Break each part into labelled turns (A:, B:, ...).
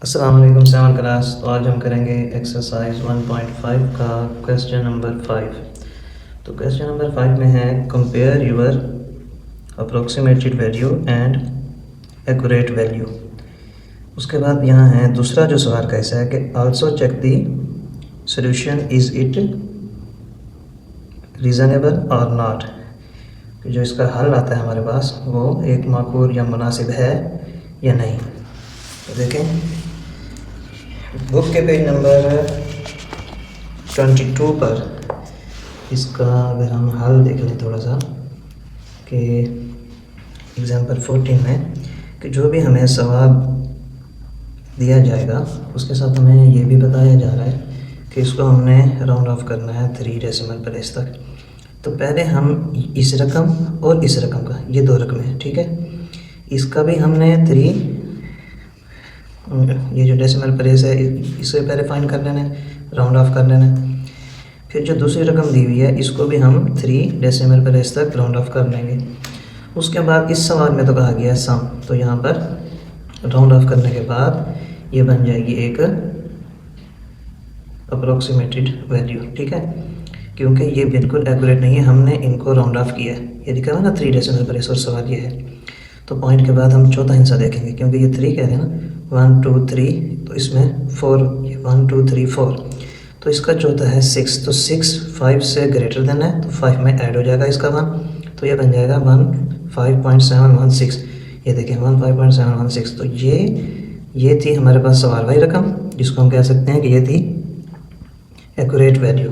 A: अस्सलाम वालेकुम seven class. तो आज हम करेंगे एक्सरसाइज 1.5 का क्वेश्चन नंबर 5। तो क्वेश्चन नंबर 5 में है compare your approximated value and accurate value. उसके बाद यहाँ है दूसरा जो सवाल कैसा है कि also check the solution is it reasonable और नॉट। जो इसका हल आता है हमारे पास वो एक माकूल या मुनासिब है या नहीं। तो देखें बुक के पेज नंबर 22 पर इसका अगर हम हल देख लें थोड़ा सा कि एग्जाम्पल 14 में कि जो भी हमें सवाल दिया जाएगा उसके साथ हमें ये भी बताया जा रहा है कि इसको हमने राउंड ऑफ करना है 3 डेसिमल प्लेस तक। तो पहले हम इस रकम और इस रकम का, ये दो रकम है, ठीक है, इसका भी हमने 3, ये जो डेसिमल प्लेस है इसे पहले फाइंड कर लेना है, राउंड ऑफ कर लेना है। फिर जो दूसरी रकम दी हुई है इसको भी हम 3 डेसिमल प्लेस तक राउंड ऑफ कर लेंगे। उसके बाद इस सवाल में तो कहा गया है सम, तो यहाँ पर राउंड ऑफ करने के बाद ये बन जाएगी एक अप्रोक्सीमेटेड वैल्यू, ठीक है, क्योंकि ये बिल्कुल एक्यूरेट नहीं है, हमने इनको राउंड ऑफ किया है। ये लिखा हुआ ना 3 डेसिमल प्लेस और सवाल ये है। तो पॉइंट के बाद हम चौथा हिस्सा देखेंगे क्योंकि ये 3 कह रहे हैं ना, 1 2 3, तो इसमें 4, ये 1 2 3 4, तो इसका चौथा है 6। तो 6 5 से ग्रेटर देन है तो 5 में ऐड हो जाएगा इसका 1, तो ये बन जाएगा 15.716। ये देखें 15.716। तो ये थी हमारे पास सवाल वाली रकम जिसको हम कह सकते हैं कि ये थी एक्यूरेट वैल्यू।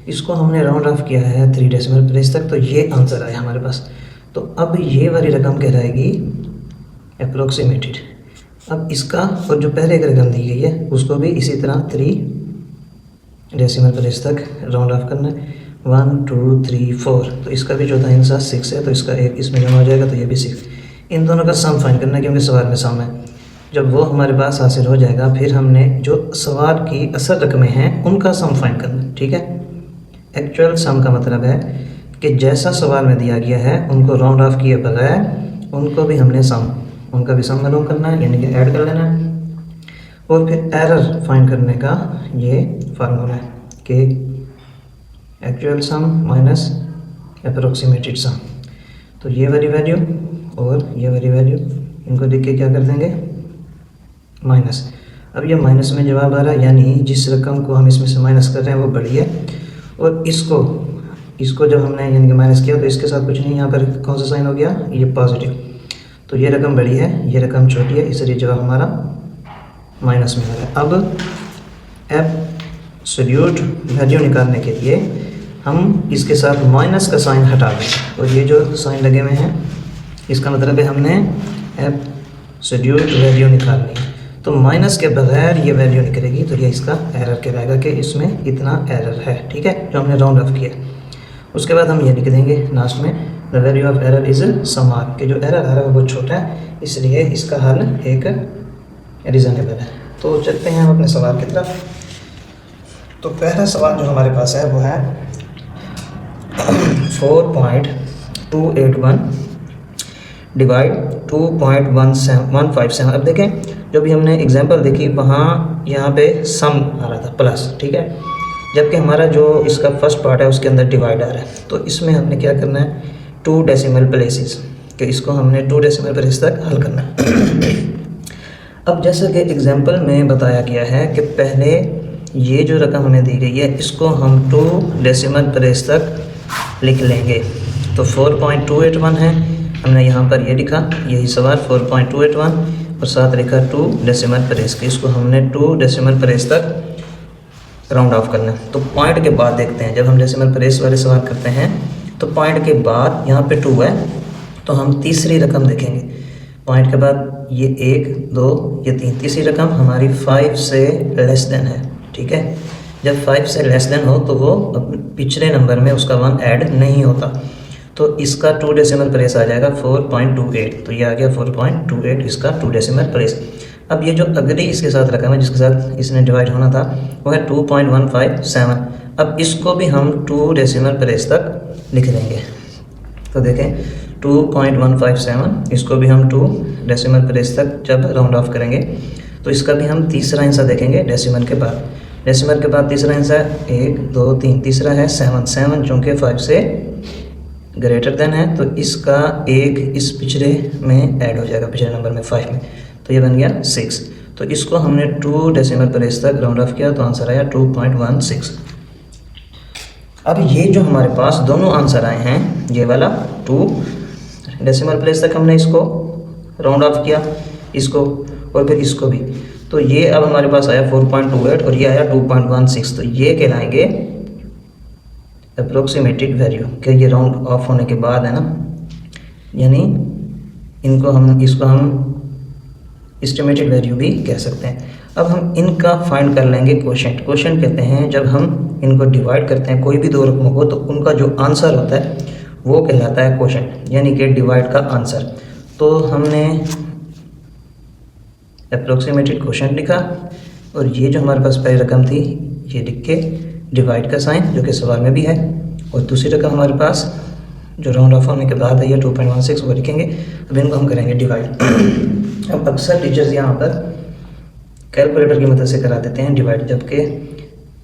A: इसको हमने राउंड ऑफ किया है 3 डेसिमल प्लेस तक, तो ये आंसर आया हमारे पास। तो अब ये वाली रकम कहलाएगी अप्रोक्सीमेटेड। अब इसका और जो पहले एक रकम दी गई है उसको भी इसी तरह 3 डेसिमल प्लेस तक राउंड ऑफ करना है, 1 2 3 4। तो इसका भी चौथा हिस्सा 6 है, तो इसका एक इसमें जमा हो जाएगा, तो ये भी 6। इन दोनों का सम फाइंड करना है क्योंकि सवाल में सम है। जब वो हमारे पास हासिल हो जाएगा फिर हमने जो सवाल की असल रकमें हैं उनका सम फाइंड करना है, ठीक है। एक्चुअल सम का मतलब है कि जैसा सवाल में दिया गया है उनको राउंड ऑफ किए बगैर उनको भी हमने उनका भी सम मालूम करना है, यानी कि ऐड कर लेना है। और फिर एरर फाइंड करने का ये फार्मूला है कि एक्चुअल सम माइनस अप्रोक्सीमेटेड सम। तो ये वाली वैल्यू और ये वाली वैल्यू इनको लिख के क्या कर देंगे, माइनस। अब ये माइनस में जवाब आ रहा है, यानी जिस रकम को हम इसमें से माइनस कर रहे हैं वो बड़ी है, और इसको जब हमने यानी कि माइनस किया तो इसके साथ कुछ नहीं, यहाँ पर कौन सा साइन हो गया, ये पॉजिटिव। तो ये रकम बड़ी है, ये रकम छोटी है, इसलिए जवाब हमारा माइनस में आ रहा है। अब एब्सोल्यूट वैल्यू निकालने के लिए हम इसके साथ माइनस का साइन हटा दें, और ये जो साइन लगे हुए हैं इसका मतलब है हमने एब्सोल्यूट वैल्यू निकालनी है। तो माइनस के बगैर ये वैल्यू निकलेगी, तो ये इसका एरर कहलाएगा कि इसमें इतना एरर है, ठीक है, जो हमने राउंड ऑफ किया। उसके बाद हम ये लिख देंगे लास्ट में, the value of error is समान, कि जो एरर आ रहा है वो बहुत छोटा है, इसलिए इसका हल एक रीज़नेबल है। तो चलते हैं हम अपने सवाल की तरफ। तो पहला सवाल जो हमारे पास है वो है 4.281 डिवाइड 2.157। अब देखें जो भी हमने एग्जांपल देखी वहाँ यहाँ पे सम आ रहा था प्लस, ठीक है, जबकि हमारा जो इसका फर्स्ट पार्ट है उसके अंदर डिवाइड आ रहा है। तो इसमें हमने क्या करना है, 2 डेसिमल प्लेसेस, कि इसको हमने 2 डेसिमल प्लेस तक हल करना है। अब जैसा कि एग्जांपल में बताया गया है कि पहले ये जो रकम हमें दी गई है इसको हम 2 डेसिमल प्लेस तक लिख लेंगे। तो 4.281 है, हमने यहाँ पर ये लिखा, यही सवाल 4.281 और साथ लिखा 2 डेसिमल प्लेस के, इसको हमने 2 डेसिमल प्लेस तक राउंड ऑफ करना है। तो पॉइंट के बाद देखते हैं, जब हम डेसिमल प्लेस वाले सवाल करते हैं तो पॉइंट के बाद यहाँ पे 2 है, तो हम तीसरी रकम देखेंगे। पॉइंट के बाद ये 1 2 ये 3, तीसरी रकम हमारी 5 से लेस देन है, ठीक है। जब 5 से लेस देन हो तो वो पिछले नंबर में उसका 1 ऐड नहीं होता, तो इसका 2 डेसिमल प्लेस आ जाएगा 4.28। तो ये आ गया 4.28 इसका 2 डेसिमल प्लेस। अब ये जो अगली इसके साथ रकम है जिसके साथ इसने डिवाइड होना था वो है 2.157। अब इसको भी हम 2 डेसिमल प्लेस तक लिख देंगे। तो देखें 2.157, इसको भी हम 2 डेसिमल प्लेस तक जब राउंड ऑफ करेंगे तो इसका भी हम तीसरा आंसर देखेंगे डेसिमल के बाद। डेसिमल के बाद तीसरा आंसर 1 2 3, तीसरा है 7 7 चूँकि 5 से ग्रेटर देन है, तो इसका 1 इस पिछले में ऐड हो जाएगा, पिछले नंबर में 5 में, तो ये बन गया 6। तो इसको हमने 2 डेसिमल प्लेस तक राउंड ऑफ किया तो आंसर आया 2.16। अब ये जो हमारे पास दोनों आंसर आए हैं, ये वाला 2 डेसिमल प्लेस तक हमने इसको राउंड ऑफ किया, इसको और फिर इसको भी, तो ये अब हमारे पास आया 4.28 और ये आया 2.16। तो ये कहलाएंगे अप्रोक्सीमेटेड वैल्यू, कि ये राउंड ऑफ होने के बाद है ना, यानी इसको हम एस्टिमेटेड वैल्यू भी कह सकते हैं। अब हम इनका फाइंड कर लेंगे क्वोशेंट। क्वोशेंट कहते हैं जब हम इनको डिवाइड करते हैं कोई भी दो रकमों को, तो उनका जो आंसर होता है वो कहलाता है क्वोशेंट, यानी कि डिवाइड का आंसर। तो हमने अप्रोक्सीमेटेड क्वोशेंट लिखा और ये जो हमारे पास पहली रकम थी ये लिख के डिवाइड का साइन, जो कि सवाल में भी है, और दूसरी रकम हमारे पास जो राउंड ऑफ होने के बाद है ये 2.16, वो लिखेंगे। अब इनको हम करेंगे डिवाइड। अब अक्सर टीचर्स यहाँ पर कैलकुलेटर की मदद से करा देते हैं डिवाइड, जबकि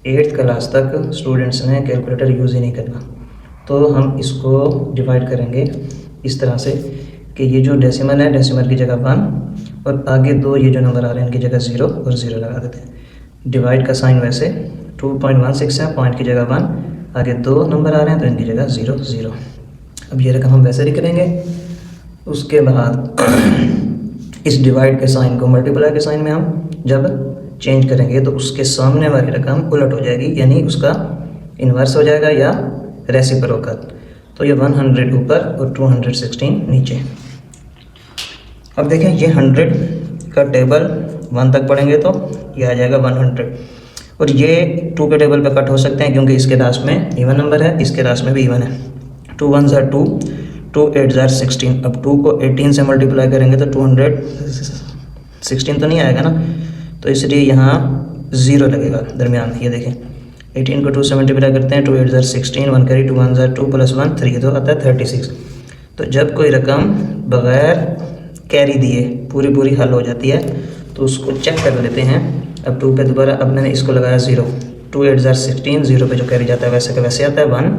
A: 8th क्लास तक स्टूडेंट्स ने कैलकुलेटर यूज़ ही नहीं करना। तो हम इसको डिवाइड करेंगे इस तरह से कि ये जो डेसिमल है, डेसिमल की जगह 1 और आगे 2 ये जो नंबर आ रहे हैं इनकी जगह 0 और 0 लगा देते हैं। डिवाइड का साइन वैसे 2.16 है, पॉइंट की जगह 1, आगे 2 नंबर आ रहे हैं तो इनकी जगह 0 0। अब ये रकम हम वैसे लिख करेंगे। उसके बाद इस डिवाइड के साइन को मल्टीप्लाई के साइन में हम जब चेंज करेंगे तो उसके सामने वाली रकम उलट हो जाएगी, यानी उसका इन्वर्स हो जाएगा या रेसिप्रोकल। तो ये 100 ऊपर और 216 नीचे। अब देखें ये 100 का टेबल 1 तक पढ़ेंगे तो ये आ जाएगा 100, और ये 2 के टेबल पे कट हो सकते हैं क्योंकि इसके लास्ट में इवन नंबर है, इसके लास्ट में भी इवन है। 2 1s are 2, 2 8s are 16। अब 2 को 18 से मल्टीप्लाई करेंगे तो 216 तो नहीं आएगा ना, तो इसलिए यहाँ 0 लगेगा दरमियान। ये देखें 18 को 2 से मल्टीप्लाई करते हैं, 2 8s are 16, 1 carry, 2 1s are 2 + 1 3, तो आता है 36। तो जब कोई रकम बग़ैर कैरी दिए पूरी हल हो जाती है तो उसको चेक कर लेते हैं। अब 2 पे दोबारा, अब मैंने इसको लगाया 0, 2 8s are 16, 0 पे जो कैरी जाता है वैसे का वैसे आता है 1,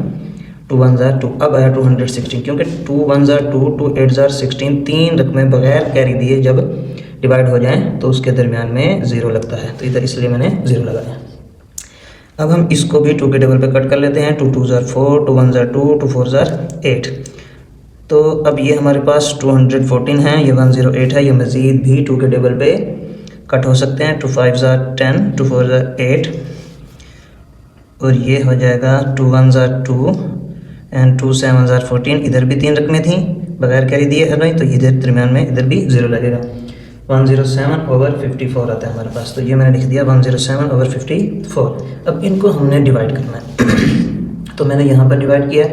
A: 2 1s are 2, अब आया 216, क्योंकि 2 1s are 2, 2 8s are 16, 3 रकमें बगैर कैरी दिए जब डिवाइड हो जाएं तो उसके दरमियान में 0 लगता है, तो इधर इसलिए मैंने 0 लगाया। अब हम इसको भी 2 के टेबल पे कट कर लेते हैं। 2 2s are 4, 2 1s are 2, 2 4s are 8। तो अब ये हमारे पास 214 है, ये 108 है, ये मज़ीद भी 2 के टेबल पे कट हो सकते हैं। 2 5s are 10, 2 4s are 8, और ये हो जाएगा 2 1s are 2 and 2 7s are 14। इधर भी 3 रकमें थी बगैर कैरी दिए है नहीं, तो इधर दरमियान में इधर भी 0 लगेगा। 107/54 आता है हमारे पास, तो ये मैंने लिख दिया 107/54। अब इनको हमने डिवाइड करना है तो मैंने यहाँ पर डिवाइड किया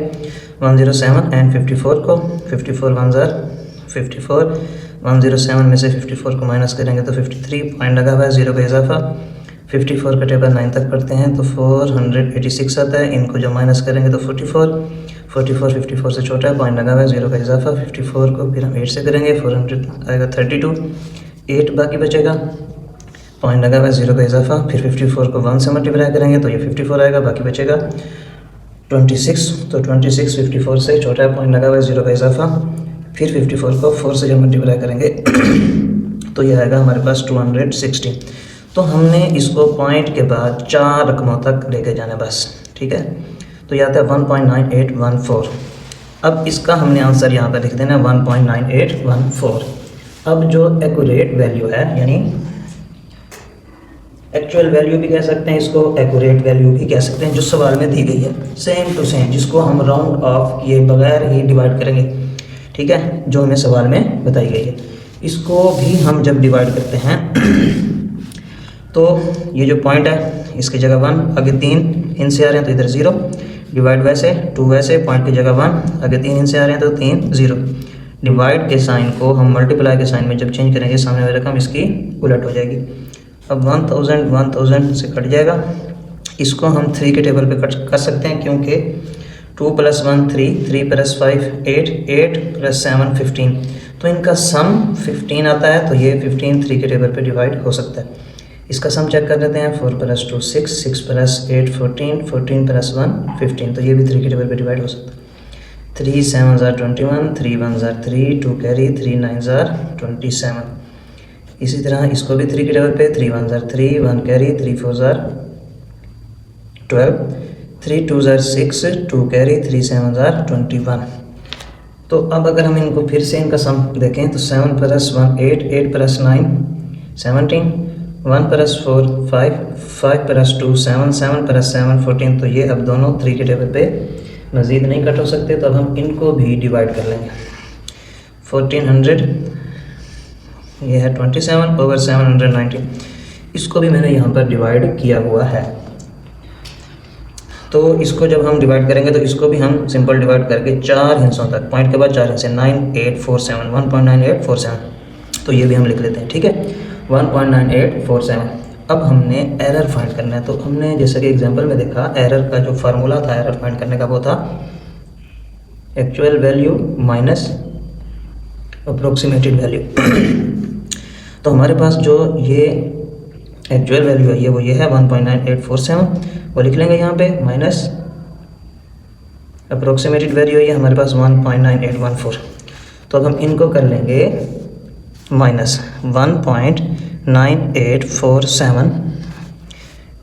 A: 107 एंड 54 को। 54 1s are 54, 107 में से 54 को माइनस करेंगे तो 53, पॉइंट लगा हुआ है 0 का इजाफा। 54 का टेबल 9 तक पढ़ते हैं तो 486 आता है, इनको जब माइनस करेंगे तो 44, 54 से छोटा है, पॉइंट लगा हुआ है 0 का इजाफा। 54 को फिर हम 8 से करेंगे, 400 आएगा 32, 8 बाकी बचेगा, पॉइंट लगा हुआ है 0 का इजाफा। फिर 54 को 1 से मल्टीप्लाई करेंगे तो ये 54 आएगा, बाकी बचेगा 26, तो 26 54 से छोटा है, पॉइंट लगा हुआ है 0 का इजाफा। फिर 54 को 4 से जब मल्टीप्लाई करेंगे तो ये आएगा हमारे पास 216। तो हमने इसको पॉइंट के बाद 4 रकमों तक लेके जाना बस, ठीक है। तो ये आता है 1.9814। अब इसका हमने आंसर यहाँ पर लिख देना 1.9814। अब जो एक्यूरेट वैल्यू है, यानी एक्चुअल वैल्यू भी कह सकते हैं इसको, एक्यूरेट वैल्यू भी कह सकते हैं, जो सवाल में दी गई है सेम टू सेम, जिसको हम राउंड ऑफ किए बगैर ही डिवाइड करेंगे, ठीक है, जो हमें सवाल में बताई गई है। इसको भी हम जब डिवाइड करते हैं तो ये जो पॉइंट है इसकी जगह 1, आगे 3 इनसे आ रहे हैं तो इधर 0, डिवाइड वैसे 2 वैसे, पॉइंट की जगह 1, आगे 3 इनसे आ रहे हैं तो 3 0। डिवाइड के साइन को हम मल्टीप्लाई के साइन में जब चेंज करेंगे सामने वाली रकम इसकी उलट हो जाएगी। अब 1000 से कट जाएगा, इसको हम 3 के टेबल पे कट कर सकते हैं क्योंकि 2 + 1 3, 3 + 5 8, 8 + 7 15, तो इनका सम 15 आता है, तो ये 15 3 के टेबल पे डिवाइड हो सकता है। इसका सम चेक कर लेते हैं। 4 + 2 6, 6 + 8 14, 14 + 1 15, तो ये भी 3 के टेबल पे डिवाइड हो सकता है। 3 7 * 21, 3 1 * 3, 2 कैरी, 3 9 * 27। इसी तरह इसको भी 3 के टेबल पे, 3 1 * 3, 1 कैरी, 3 4 * 12, 3 2 * 6, 2 कैरी, 3 7 * 21। तो अब अगर हम इनको फिर से इनका सम देखें तो 7 + 1 8, 8 + 9 17, 1 + 4 5, 5 + 2 7, 7 + 7 14, तो ये अब दोनों 3 के टेबल पे मज़ीद नहीं कट हो सकते, तो अब हम इनको भी डिवाइड कर लेंगे। 1400 ये है 27/790, इसको भी मैंने यहाँ पर डिवाइड किया हुआ है। तो इसको जब हम डिवाइड करेंगे तो इसको भी हम सिंपल डिवाइड करके 4 हिस्सों तक, पॉइंट के बाद 4 हिस्से 9847 1.9847, तो ये भी हम लिख लेते हैं, ठीक है 1.9847। अब हमने एरर फाइंड करना है, तो हमने जैसे कि एग्जांपल में देखा एरर का जो फार्मूला था एरर फाइंड करने का वो था actual value minus approximated value. तो हमारे पास जो ये एक्चुअल वैल्यू है ये है 1.9847, वो लिख लेंगे यहाँ पे, माइनस अप्रोक्सीमेटेड वैल्यू ये हमारे पास 1.9814। तो अब हम इनको कर लेंगे माइनस 1.9847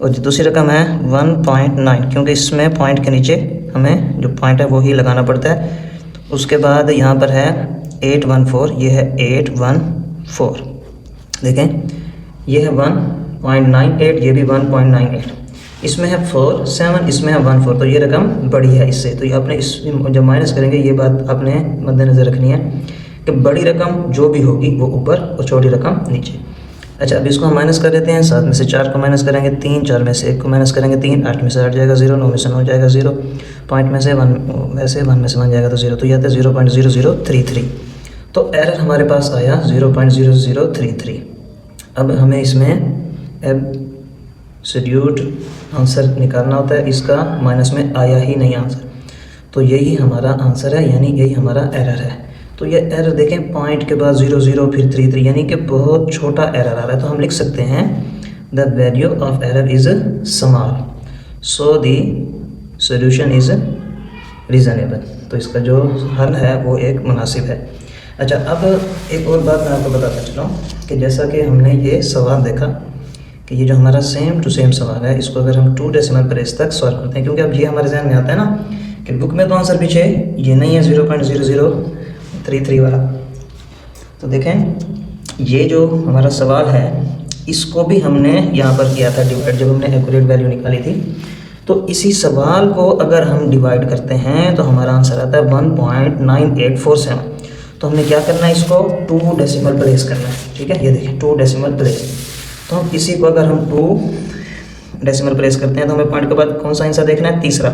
A: और जो दूसरी रकम है 1.9, क्योंकि इसमें पॉइंट के नीचे हमें जो पॉइंट है वो ही लगाना पड़ता है। उसके बाद यहाँ पर है 814, ये है 814, देखें ये है 1.98, ये भी 1.98, इसमें है 4 7, इसमें है 1 4, तो ये रकम बड़ी है इससे। तो ये आपने इस जब माइनस करेंगे ये बात आपने मद्देनज़र रखनी है कि बड़ी रकम जो भी होगी वो ऊपर और छोटी रकम नीचे। अच्छा, अब इसको हम माइनस कर देते हैं। 7 में से 4 को माइनस करेंगे 3, 4 में से 1 को माइनस करेंगे 3, 8 में से 8 जाएगा 0, 9 में से 9 जाएगा 0, पॉइंट में से 1 वैसे 1 में से 1 जाएगा तो 0, तो यह आता है 0.0033। तो एरर हमारे पास आया 0.0033। अब हमें इसमें एब्सोल्यूट आंसर निकालना होता है, इसका माइनस में आया ही नहीं आंसर, तो यही हमारा आंसर है, यानी यही हमारा एरर है। तो ये एरर देखें पॉइंट के बाद 0 0 फिर 3 3, यानी कि बहुत छोटा एरर आ रहा है। तो हम लिख सकते हैं the value of error is small, so the solution is reasonable. तो इसका जो हल है वो एक मुनासिब है। अच्छा, अब एक और बात मैं आपको बताता चलूँ कि जैसा कि हमने ये सवाल देखा कि ये जो हमारा सेम टू सेम सवाल है, इसको अगर हम 2 डेसिमल प्लेस तक सॉल्व करते हैं, क्योंकि अब ये हमारे जहन में आता है ना कि बुक में तो आंसर पीछे ये नहीं है 0.0033 वाला। तो देखें ये जो हमारा सवाल है इसको भी हमने यहाँ पर किया था डिवाइड, जब हमने एक्यूरेट वैल्यू निकाली थी। तो इसी सवाल को अगर हम डिवाइड करते हैं तो हमारा आंसर आता है 1.9847। तो हमने क्या करना है, इसको 2 डेसिमल प्लेस करना है, ठीक है। ये देखिए 2 डेसिमल प्लेस, तो हम इसी को अगर हम 2 डेसिमल प्लेस करते हैं तो हमें पॉइंट के बाद कौन सा आंसर देखना है, तीसरा,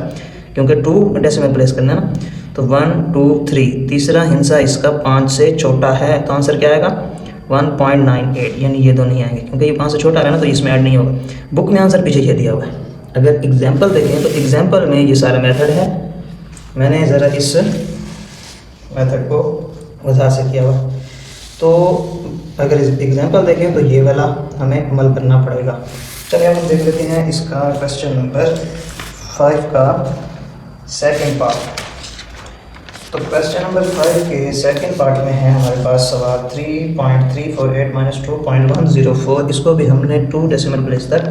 A: क्योंकि 2 डेसिमल प्लेस करना है ना। तो 1 2 3, तीसरा हिस्सा इसका 5 से छोटा है, तो आंसर क्या आएगा 1.98, यानी ये दो नहीं आएंगे क्योंकि ये 5 से छोटा है ना, तो इसमें ऐड नहीं होगा। बुक में आंसर पीछे ये दिया हुआ है। अगर एग्जाम्पल देखें तो एग्जाम्पल में ये सारा मेथड है, मैंने ज़रा इस मेथड को वजह से किया हुआ। तो अगर एग्जाम्पल देखें तो ये वाला हमें अमल करना पड़ेगा। चलिए हम देख लेते हैं इसका क्वेश्चन नंबर 5 का सेकंड पार्ट। तो क्वेश्चन नंबर 5 के सेकंड पार्ट में है हमारे पास सवाल 3.348 - 2.104। इसको भी हमने 2 डेसिमल प्लेस तक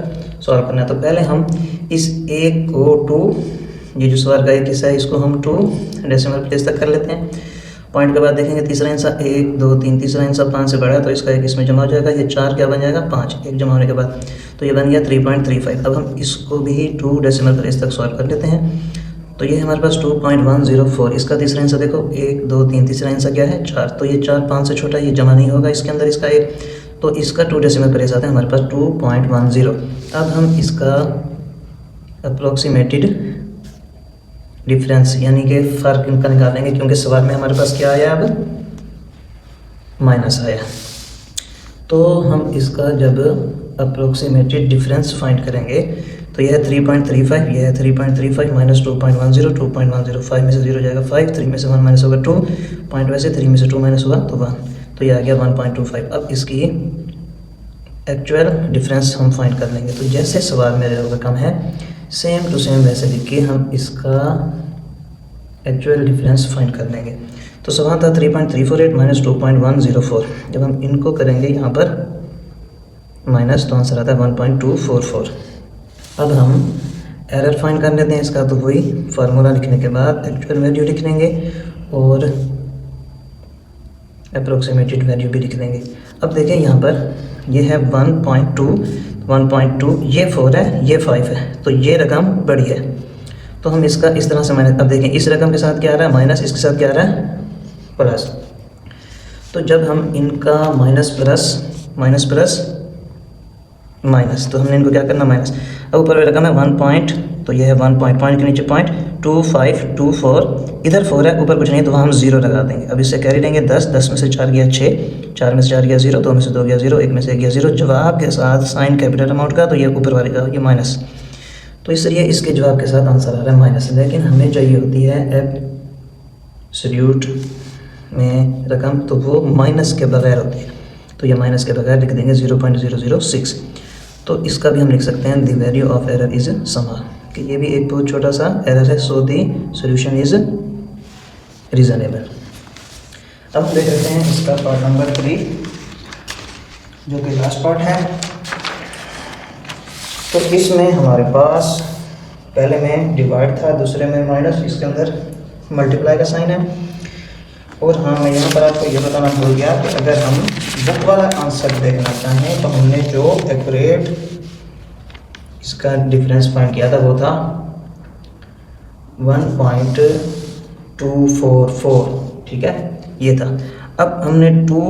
A: सॉल्व करना है। तो पहले हम इस एक को 2, ये जो सवाल का एक हिस्सा है इसको हम 2 डेसिमल प्लेस तक कर लेते हैं। पॉइंट के बाद देखेंगे तीसरा हिस्सा 1 2 3, तीसरा हिस्सा 5 से बड़ा है तो इसका एक इसमें जमा हो जाएगा, ये 4 क्या बन जाएगा 5, एक जमा होने के बाद, तो ये बन गया 3.35। अब हम इसको भी 2 डेसिमल प्लेस तक सॉल्व कर लेते हैं। तो ये हमारे पास 2.104, इसका तीसरा हिस्सा देखो 1 2 3, तीसरा हिस्सा क्या है 4, तो ये 4 5 से छोटा, ये जमा नहीं होगा इसके अंदर इसका एक, तो इसका 2 डेसिमल प्लेस आता है हमारे पास 2.10। अब हम इसका अप्रोक्सीमेटेड डिफरेंस यानी कि फ़र्क इनका निकालेंगे, क्योंकि सवाल में हमारे पास क्या आया अब माइनस आया। तो हम इसका जब अप्रोक्सीमेटेड डिफरेंस फाइंड करेंगे तो तो यह है 3.35, यह है 3.35 माइनस 2.10, 2.10, 5 में से 0 जाएगा 5, 3 में से 1 माइनस होगा 2, पॉइंट वैसे 3 में से 2 माइनस हुआ तो 1, तो ये आ गया 1.25। अब इसकी एक्चुअल डिफरेंस हम फाइंड कर लेंगे। तो जैसे सवाल में रकम है सेम टू सेम वैसे लिख के हम इसका एक्चुअल डिफरेंस फाइंड कर लेंगे। तो सवाल था 3.348 माइनस 2.104, जब हम इनको करेंगे यहाँ पर माइनस तो आंसर आता है 1.244। अब हम एरर फाइंड कर लेते हैं इसका, तो वही फार्मूला लिखने के बाद एक्चुअल वैल्यू लिख लेंगे और अप्रोक्सीमेटेड वैल्यू भी लिख लेंगे। अब देखें यहाँ पर ये है 1.2, ये 4 है, ये 5 है, तो ये रकम बड़ी है, तो हम इसका इस तरह से माइनस। अब देखें इस रकम के साथ क्या आ रहा है माइनस, इसके साथ क्या आ रहा है प्लस। तो जब हम इनका माइनस प्लस माइनस, तो हमने इनको क्या करना माइनस। अब ऊपर रकम है 1 पॉइंट, तो ये है 1 पॉइंट के नीचे पॉइंट 2524, इधर 4 है, ऊपर कुछ नहीं, तो वहाँ हम 0 लगा देंगे। अब इससे कैरी लेंगे 10, 10 में से 4 गया 6, 4 में से 4 गया 0, 2 में से 2 गया 0, 1 में से 1 गया 0, जवाब के साथ साइन कैपिटल अमाउंट का, तो ये ऊपर वाले का ये माइनस। तो इसलिए इसके जवाब के साथ आंसर आ रहा है माइनस। लेकिन हमें चाहिए होती है एब्सोल्यूट में रकम, तो वो माइनस के बगैर होती है, तो ये माइनस के बगैर लिख देंगे 0.006। तो इसका भी हम लिख सकते हैं the value of error is small, कि ये भी एक बहुत छोटा सा एरर है, so the solution is reasonable. अब देख लेते हैं इसका पार्ट नंबर 3 जो कि लास्ट पार्ट है। तो इसमें हमारे पास पहले में डिवाइड था, दूसरे में माइनस, इसके अंदर मल्टीप्लाई का साइन है। और हाँ, मैं यहाँ पर आपको ये बताना भूल गया कि अगर हम बुक वाला आंसर देखना चाहें तो हमने जो एक्यूरेट इसका डिफरेंस फाइंड किया था वो था 1.244, ठीक है, ये था। अब हमने 2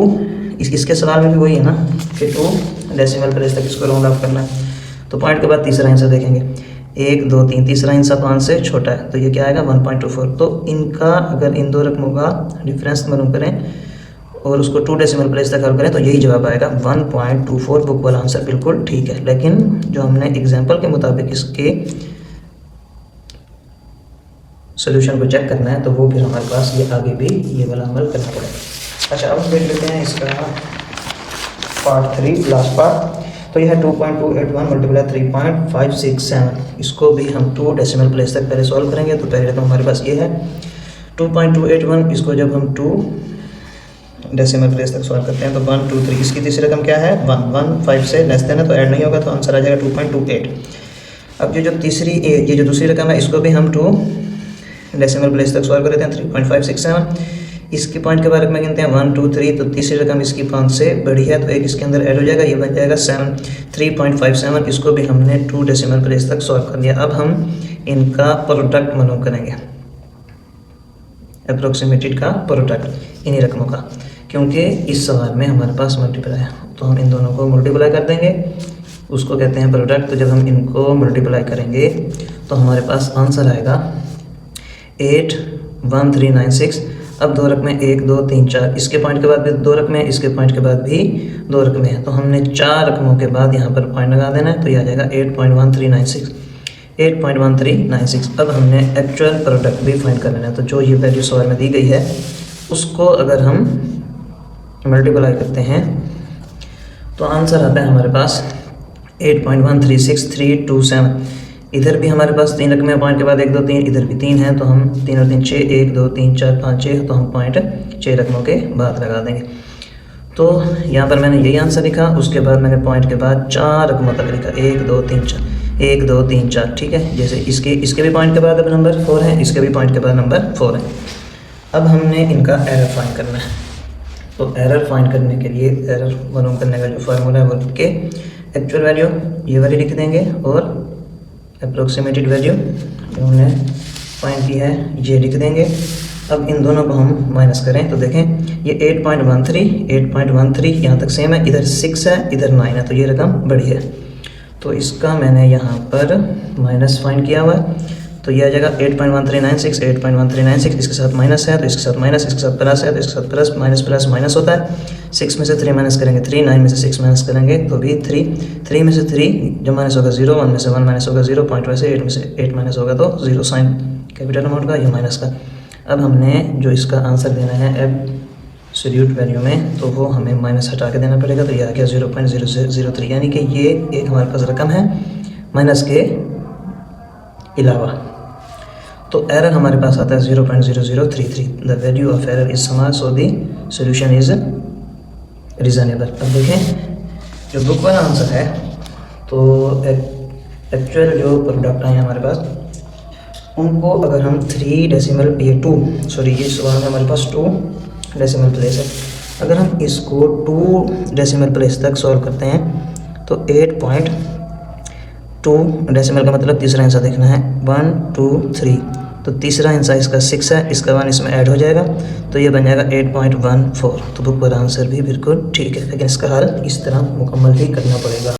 A: इसके सवाल में भी वही है ना कि 2 डेसिमल प्लेस तक इसको राउंड ऑफ करना है। तो पॉइंट के बाद तीसरा आंसर देखेंगे 1 2 3, तीसरा आंसर 5 से छोटा है, तो ये क्या आएगा 1.24। तो इनका अगर इन दो रकमों का डिफरेंस मालूम करें और उसको 2 डेसिमल प्लेस तक हल करें तो यही जवाब आएगा 1.24। बुक वाला आंसर बिल्कुल ठीक है, लेकिन जो हमने एग्जाम्पल के मुताबिक इसके सोल्यूशन को चेक करना है तो वो फिर हमारे पास ये आगे भी ये वाला अमल करना पड़ेगा। अच्छा, अब देख लेते हैं इसका पार्ट 3 लास्ट पार्ट। तो यह है 2.281 मल्टीप्लाई 3.567, इसको भी हम 2 डेसिमल प्लेस तक पहले सॉल्व करेंगे। तो पहले रकम हमारे पास ये है 2.281, इसको जब हम 2 डेसिमल प्लेस तक सॉल्व करते हैं तो 1 2 3, इसकी तीसरी रकम क्या है 1 1 5 से लेस देन है तो ऐड नहीं होगा, तो आंसर आ जाएगा 2.28। अब ये जो दूसरी रकम है इसको भी हम 2 डेसिमल प्लेस तक सॉल्व कर लेते हैं 3.567। इसके पॉइंट के बारे में गिनते हैं 1 2 3, तो तीसरी रकम इसकी 5 से बड़ी है तो एक इसके अंदर ऐड हो जाएगा, ये बन जाएगा 3.57। इसको भी हमने 2 डेसिमल प्लेस तक सॉल्व कर लिया। अब हम इनका प्रोडक्ट मालूम करेंगे, अप्रोक्सीमेटेड का प्रोडक्ट इन्हीं रकमों का, क्योंकि इस सवाल में हमारे पास मल्टीप्लाई है तो हम इन दोनों को मल्टीप्लाई कर देंगे, उसको कहते हैं प्रोडक्ट। तो जब हम इनको मल्टीप्लाई करेंगे तो हमारे पास आंसर आएगा 81396। अब 2 रकमें 1 2 3 4, इसके पॉइंट के बाद भी 2 रकमें, इसके पॉइंट के बाद भी 2 रकमें हैं, तो हमने 4 रकमों के बाद यहाँ पर पॉइंट लगा देना है, तो ये आ जाएगा 8.1396। अब हमने एक्चुअल प्रोडक्ट भी फाइंड कर लेना है। तो जो ये वैल्यू सवाल में दी गई है उसको अगर हम मल्टीप्लाई करते हैं तो आंसर आता है हमारे पास 8.136327। इधर भी हमारे पास 3 रकमें, पॉइंट के बाद 1 2 3, इधर भी 3 हैं, तो हम 3 और 3 6, 1 2 3 4 5 6, तो हम पॉइंट 6 रकमों के बाद लगा देंगे। तो यहाँ पर मैंने यही आंसर लिखा, उसके बाद मैंने पॉइंट के बाद 4 रकमों तक लिखा 1 2 3 4, 1 2 3 4, ठीक है। जैसे इसके भी पॉइंट के बाद अब नंबर 4 है, इसके भी पॉइंट के बाद नंबर 4 है। अब हमने इनका एरर फाइंड करना है। तो एरर फाइंड करने के लिए एरर मालूम करने का जो फार्मूला है वो लिख के एक्चुअल वैल्यू ये वाली लिख देंगे और अप्रोक्सीमेटेड वैल्यू जो हमने फाइंड की है ये लिख देंगे। अब इन दोनों को हम माइनस करें तो देखें ये 8.13 यहाँ तक सेम है, इधर 6 है इधर 9 है, तो ये रकम बड़ी है, तो इसका मैंने यहाँ पर माइनस फाइंड किया हुआ है। तो ये आ जाएगा 8.1396, 8.1396, इसके साथ माइनस है तो इसके साथ माइनस, इसके साथ प्लस है तो इसके साथ प्लस, माइनस प्लस माइनस होता है। 6 में से 3 माइनस करेंगे 3, 9 में से 6 माइनस करेंगे तो भी 3, 3 में से 3 जब माइनस होगा 0, 1 में से 1 माइनस होगा 0, पॉइंट वैसे 8 में से 8 माइनस होगा तो 0 साइन कैपिटल अमाउंट का, ये माइनस का। अब हमने जो इसका आंसर देना है एब्सोल्यूट वैल्यू में, तो वो हमें माइनस हटा के देना पड़ेगा, तो ये आ गया 0.0003, यानी कि ये एक हमारे पास रकम है माइनस के अलावा। तो एरर हमारे पास आता है 0.0033, the value of error is small so the solution is reasonable. अब देखें जो बुक वाला आंसर है, तो एक्चुअल जो प्रोडक्ट आए हैं हमारे पास, उनको अगर हम 3 डेसिमल ये 2 सॉरी ये सवाल में हमारे पास 2 डेसिमल प्लेस है, अगर हम इसको 2 डेसिमल प्लेस तक सॉल्व करते हैं तो 8.2 डेसिमल का मतलब तीसरा हिस्सा देखना है 1 2 3, तो तीसरा हिस्सा इसका 6 है, इसका 1 इसमें ऐड हो जाएगा तो ये बन जाएगा 8.14। तो बुक पर आंसर भी बिल्कुल ठीक है, लेकिन इसका हल इस तरह मुकम्मल ही करना पड़ेगा।